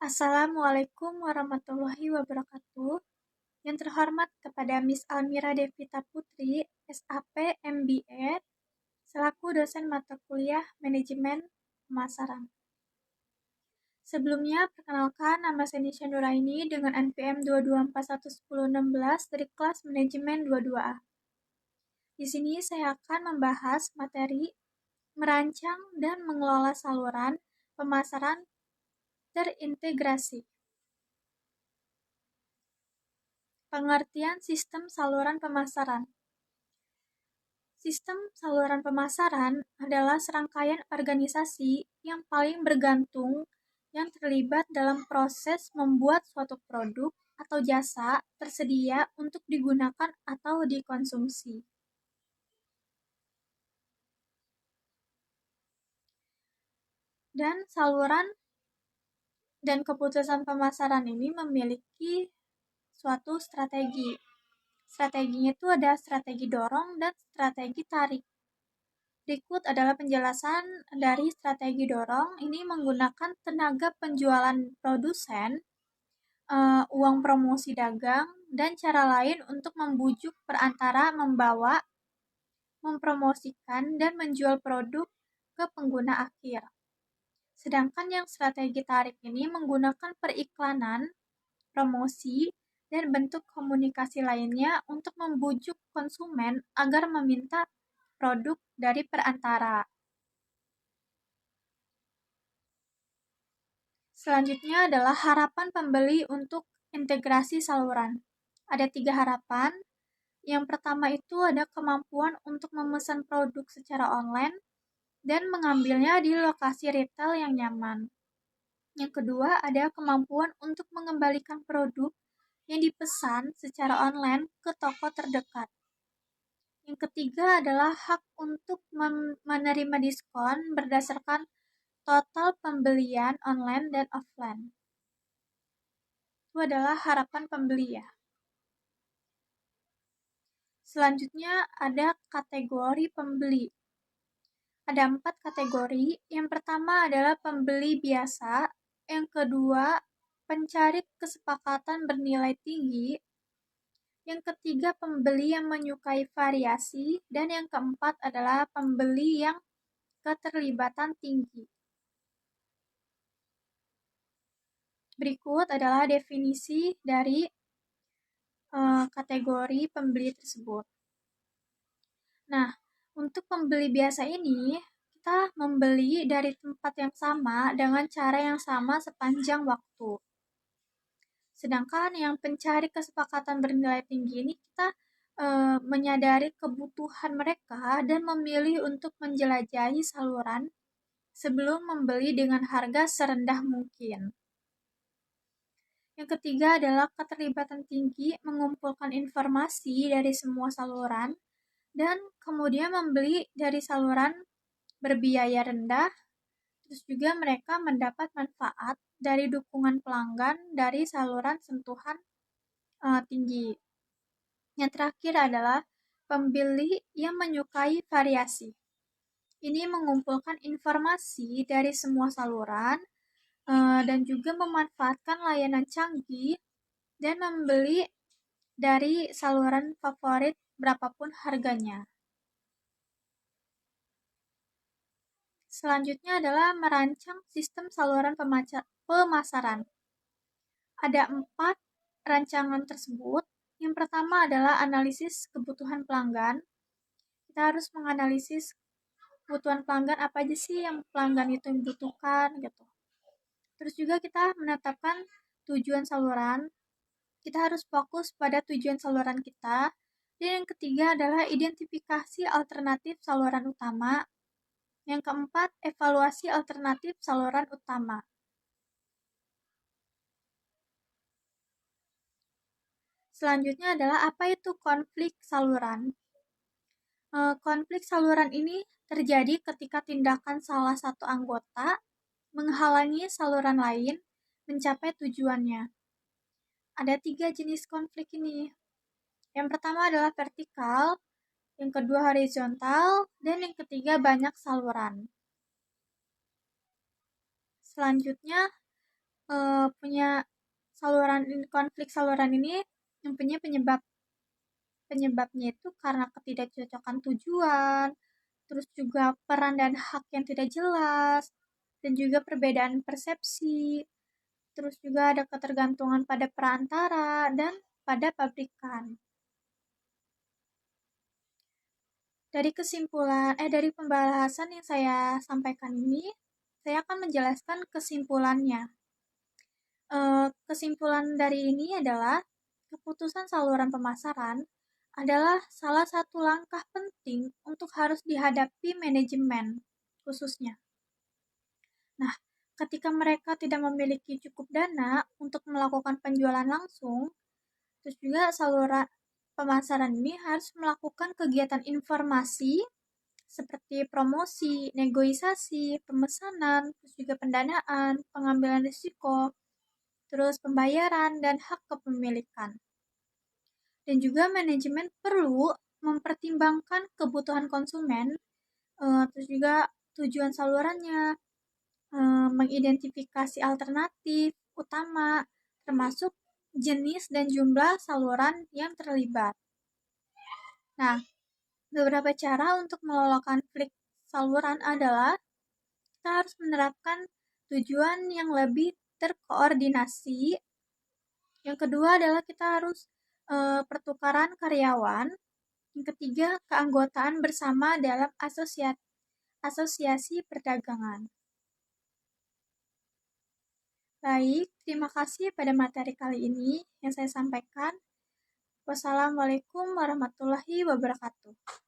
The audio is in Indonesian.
Assalamualaikum warahmatullahi wabarakatuh. Yang terhormat kepada Miss Almira Devita Putri, SAP MBA, selaku dosen mata kuliah Manajemen Pemasaran. Sebelumnya, perkenalkan nama saya Nisha Nuraini dengan NPM 224111016 dari kelas Manajemen 22A. Di sini saya akan membahas materi merancang dan mengelola saluran pemasaran terintegrasi. Pengertian sistem saluran pemasaran. Sistem saluran pemasaran adalah serangkaian organisasi yang paling bergantung yang terlibat dalam proses membuat suatu produk atau jasa tersedia untuk digunakan atau dikonsumsi. Dan saluran dan keputusan pemasaran ini memiliki suatu strategi. Strateginya itu ada strategi dorong dan strategi tarik. Berikut adalah penjelasan dari strategi dorong. Ini menggunakan tenaga penjualan produsen, uang promosi dagang, dan cara lain untuk membujuk perantara membawa, mempromosikan, dan menjual produk ke pengguna akhir. Sedangkan yang strategi tarik ini menggunakan periklanan, promosi, dan bentuk komunikasi lainnya untuk membujuk konsumen agar meminta produk dari perantara. Selanjutnya adalah harapan pembeli untuk integrasi saluran. Ada 3 harapan. Yang pertama itu ada kemampuan untuk memesan produk secara online dan mengambilnya di lokasi retail yang nyaman. Yang kedua ada kemampuan untuk mengembalikan produk yang dipesan secara online ke toko terdekat. Yang ketiga adalah hak untuk menerima diskon berdasarkan total pembelian online dan offline. Itu adalah harapan pembeli ya. Selanjutnya ada kategori pembeli. Ada 4 kategori. Yang pertama adalah pembeli biasa. Yang kedua, pencari kesepakatan bernilai tinggi. Yang ketiga, pembeli yang menyukai variasi. Dan yang keempat adalah pembeli yang keterlibatan tinggi. Berikut adalah definisi dari kategori pembeli tersebut. Nah, untuk pembeli biasa ini, kita membeli dari tempat yang sama dengan cara yang sama sepanjang waktu. Sedangkan yang pencari kesepakatan bernilai tinggi ini kita menyadari kebutuhan mereka dan memilih untuk menjelajahi saluran sebelum membeli dengan harga serendah mungkin. Yang ketiga adalah keterlibatan tinggi, mengumpulkan informasi dari semua saluran dan kemudian membeli dari saluran berbiaya rendah. Terus juga mereka mendapat manfaat dari dukungan pelanggan dari saluran sentuhan tinggi. Yang terakhir adalah pembeli yang menyukai variasi. Ini mengumpulkan informasi dari semua saluran dan juga memanfaatkan layanan canggih dan membeli dari saluran favorit berapapun harganya. Selanjutnya adalah merancang sistem saluran pemasaran. Ada 4 rancangan tersebut. Yang pertama adalah analisis kebutuhan pelanggan. Kita harus menganalisis kebutuhan pelanggan, apa aja sih yang pelanggan itu membutuhkan gitu. Terus juga kita menetapkan tujuan saluran. Kita harus fokus pada tujuan saluran kita. Dan yang ketiga adalah identifikasi alternatif saluran utama. Yang keempat, evaluasi alternatif saluran utama. Selanjutnya adalah apa itu konflik saluran. Konflik saluran ini terjadi ketika tindakan salah satu anggota menghalangi saluran lain mencapai tujuannya. Ada 3 jenis konflik ini. Yang pertama adalah vertikal, yang kedua horizontal, dan yang ketiga banyak saluran. Selanjutnya punya konflik saluran ini mempunyai penyebabnya itu karena ketidakcocokan tujuan, terus juga peran dan hak yang tidak jelas, dan juga perbedaan persepsi, terus juga ada ketergantungan pada perantara dan pada pabrikan. Dari pembahasan yang saya sampaikan ini, saya akan menjelaskan kesimpulannya. Kesimpulan dari ini adalah keputusan saluran pemasaran adalah salah satu langkah penting untuk harus dihadapi manajemen khususnya. Nah, ketika mereka tidak memiliki cukup dana untuk melakukan penjualan langsung, terus juga saluran pemasaran ini harus melakukan kegiatan informasi seperti promosi, negosiasi, pemesanan, terus juga pendanaan, pengambilan risiko, terus pembayaran, dan hak kepemilikan. Dan juga manajemen perlu mempertimbangkan kebutuhan konsumen, terus juga tujuan salurannya, mengidentifikasi alternatif utama, termasuk jenis dan jumlah saluran yang terlibat. Nah, beberapa cara untuk mengelola konflik saluran adalah kita harus menerapkan tujuan yang lebih terkoordinasi. Yang kedua adalah kita harus pertukaran karyawan. Yang ketiga, keanggotaan bersama dalam asosiasi perdagangan. Baik, terima kasih pada materi kali ini yang saya sampaikan. Wassalamualaikum warahmatullahi wabarakatuh.